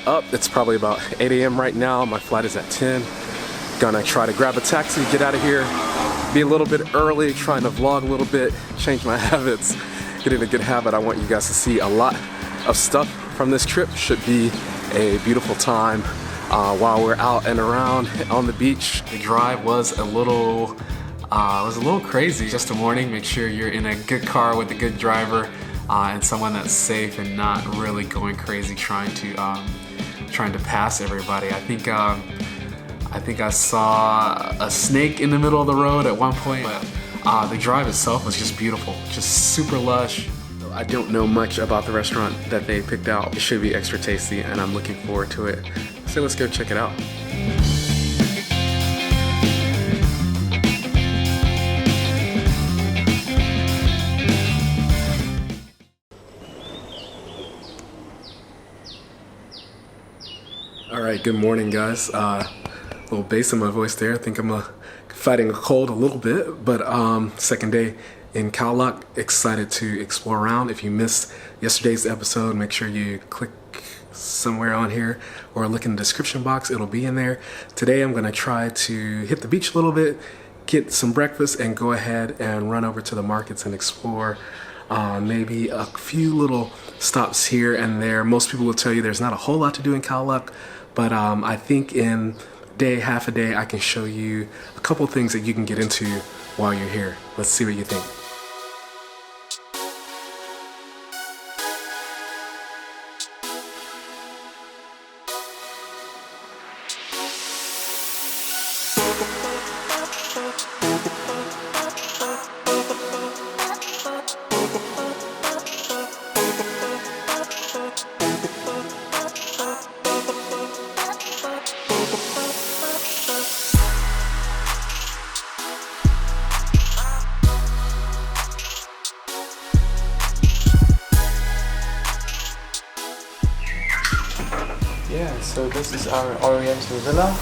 up. It's probably about 8 a.m. right now. My flight is at 10. Gonna try to grab a taxi, get out of here, be a little bit early, trying to vlog a little bit, change my habits, get in a good habit. I want you guys to see a lot of stuff from this trip. Should be a beautiful time while we're out and around on the beach. The drive was a little crazy. Just a warning, make sure you're in a good car with a good driver and someone that's safe and not really going crazy trying to pass everybody. I think I saw a snake in the middle of the road at one point, but the drive itself was just beautiful, just super lush. I don't know much about the restaurant that they picked out. It should be extra tasty and I'm looking forward to it. So let's go check it out. All right, good morning guys. Little bass in my voice there. I think I'm fighting a cold a little bit, but second day in Khao Lak. Excited to explore around. If you missed yesterday's episode, make sure you click somewhere on here or look in the description box. It'll be in there. Today I'm gonna try to hit the beach a little bit, get some breakfast, and go ahead and run over to the markets and explore maybe a few little stops here and there. Most people will tell you there's not a whole lot to do in Khao Lak, but I think in half a day, I can show you a couple things that you can get into while you're here. Let's see what you think. Yeah, so this is our Oriental Villa.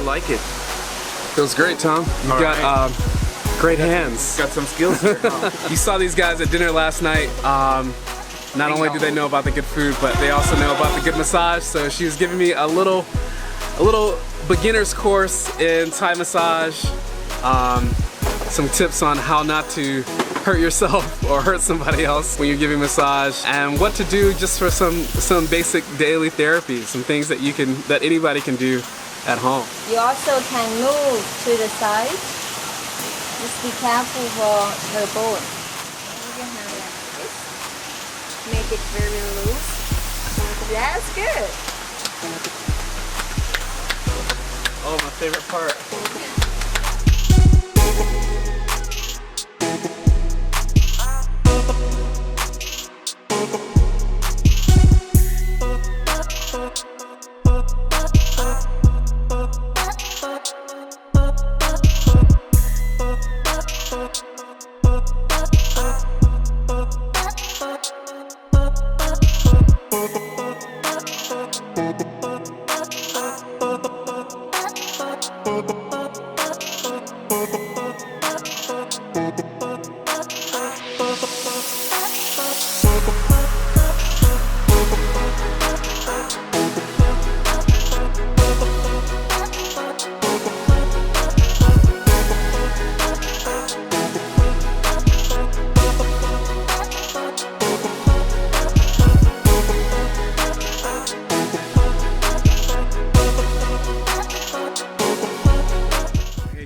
Like it. Feels great, Tom. You got great hands. Got some skills here, huh? You saw these guys at dinner last night. Not only do they know about the good food, but they also know about the good massage. So she was giving me a little beginner's course in Thai massage. Some tips on how not to hurt yourself or hurt somebody else when you're giving massage, and what to do just for some basic daily therapy, some things that anybody can do at home. You also can move to the side. Just be careful for her bone. Move your hand like this. Make it very loose. That's good. Oh, my favorite part.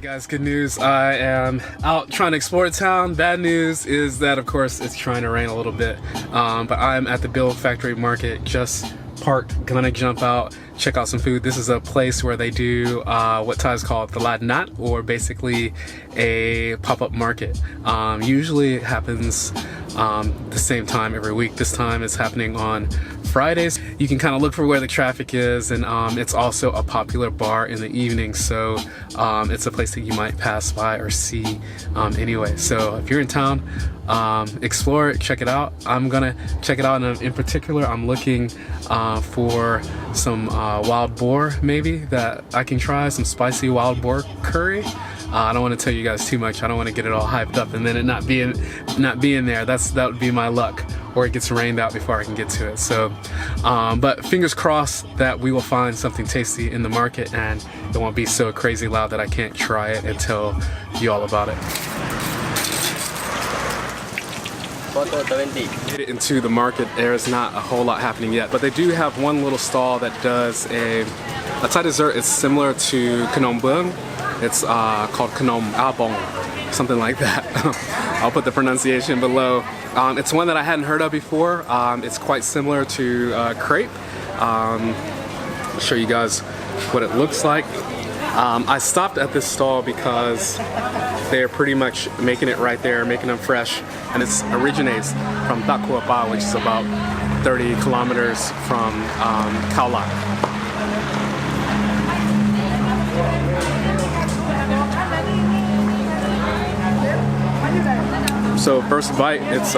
Guys, good news. I am out trying to explore town. Bad news is that, of course, it's trying to rain a little bit. But I'm at the Bill Factory Market, just parked, gonna jump out, check out some food. This is a place where they do what Thai is called the Lad Nat, or basically a pop-up market. Usually it happens the same time every week. This time it's happening on Fridays. You can kind of look for where the traffic is, and it's also a popular bar in the evening, so it's a place that you might pass by or see anyway. So if you're in town, explore it, check it out. I'm gonna check it out, and in particular I'm looking for some wild boar maybe that I can try, some spicy wild boar curry. I don't want to tell you guys too much. I don't want to get it all hyped up and then it not being there. That would be my luck, or it gets rained out before I can get to it. So, but fingers crossed that we will find something tasty in the market and it won't be so crazy loud that I can't try it and tell you all about it. Made it into the market. There's not a whole lot happening yet, but they do have one little stall that does a Thai dessert. It's similar to Khnom Bung. It's called Khnom Abong, something like that. I'll put the pronunciation below. It's one that I hadn't heard of before. It's quite similar to crepe. I'll show you guys what it looks like. I stopped at this stall because they're pretty much making it right there, making them fresh, and it originates from Takuapa, which is about 30 kilometers from Khao Lak. So first bite, it's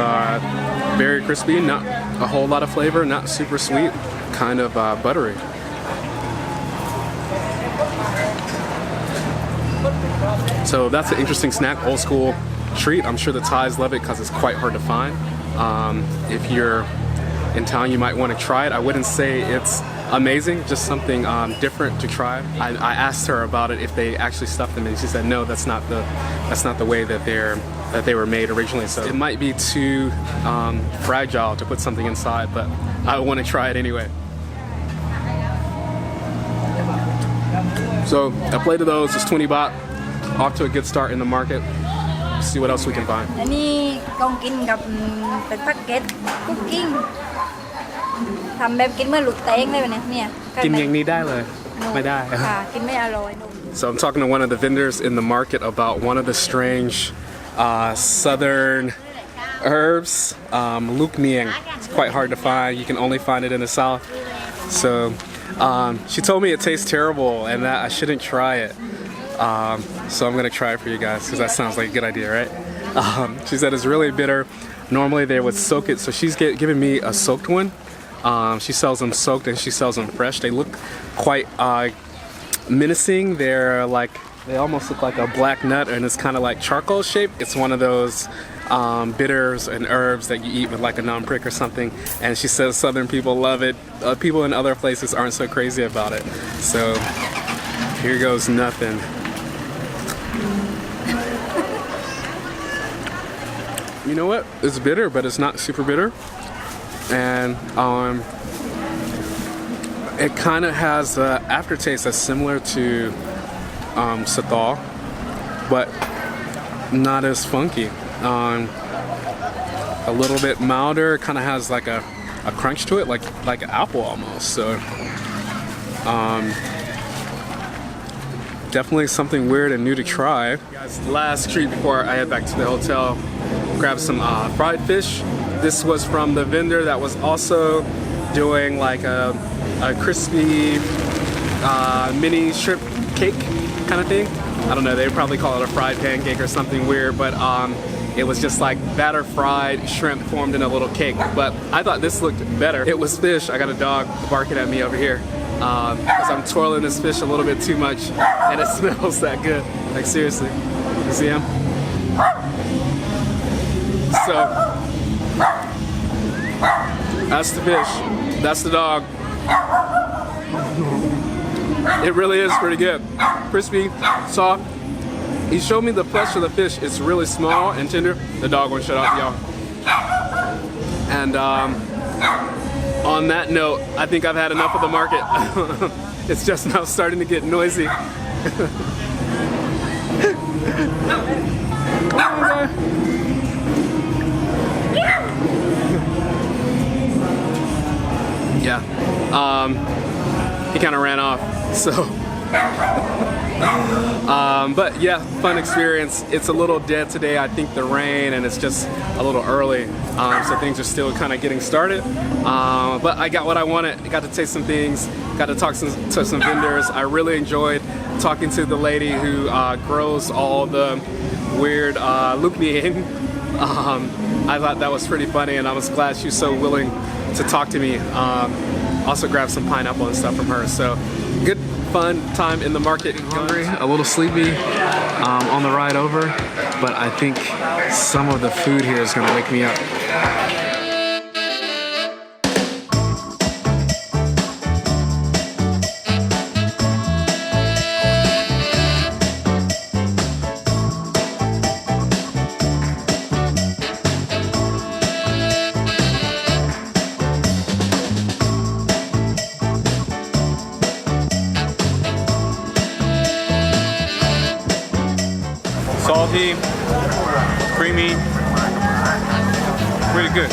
very crispy, not a whole lot of flavor, not super sweet, kind of buttery. So that's an interesting snack, old school treat. I'm sure the Thais love it because it's quite hard to find. If you're in town, you might want to try it. I wouldn't say it's amazing, just something different to try. I asked her about it if they actually stuffed them, and she said no, that's not the way that they were made originally. So it might be too fragile to put something inside, but I want to try it anyway. So a plate of those is 20 baht. Off to a good start in the market. See what else we can find. อันนี้กองกินกับเป็นแพ็กเกจคุกกิ้งทำแบบกินเมื่อลูกเต้งได้ไหมเนี่ยกินอย่างนี้ได้เลยไม่ได้ค่ะกินไม่อร่อย So I'm talking to one of the vendors in the market about one of the strange southern herbs, luk niang. It's quite hard to find. You can only find it in the south. So she told me it tastes terrible and that I shouldn't try it. So I'm gonna try it for you guys because that sounds like a good idea, right? She said it's really bitter. Normally they would soak it, so she's giving me a soaked one. She sells them soaked and she sells them fresh. They look quite menacing. They almost look like a black nut, and it's kind of like charcoal shaped. It's one of those bitters and herbs that you eat with like a naan prick or something. And she says southern people love it. People in other places aren't so crazy about it. So here goes nothing. You know what? It's bitter, but it's not super bitter. And it kind of has an aftertaste that's similar to satal, but not as funky. A little bit milder. Kind of has like a crunch to it, like an apple almost. So definitely something weird and new to try. Guys, last treat before I head back to the hotel. Grab some fried fish. This was from the vendor that was also doing like a crispy mini shrimp cake kind of thing. I don't know, they probably call it a fried pancake or something weird, but it was just like batter fried shrimp formed in a little cake. But I thought this looked better. It was fish. I got a dog barking at me over here because I'm twirling this fish a little bit too much and it smells that good. Like seriously, you see him? So that's the fish, that's the dog. It really is pretty good. Crispy, soft. He showed me the flesh of the fish. It's really small and tender. The dog won't shut up, y'all. And on that note, I think I've had enough of the market. It's just now starting to get noisy. Yeah, he kind of ran off, so But yeah, fun experience. It's a little dead today. I think the rain and it's just a little early, so things are still kind of getting started. But I got what I wanted. I got to taste some things. Got to talk to some vendors. I really enjoyed talking to the lady who grows all the weird lukniang. I thought that was pretty funny, and I was glad she was so willing to talk to me. Also grabbed some pineapple and stuff from her. So good, fun time in the market. Hungry, a little sleepy on the ride over, but I think some of the food here is gonna wake me up. Salty, creamy, really good.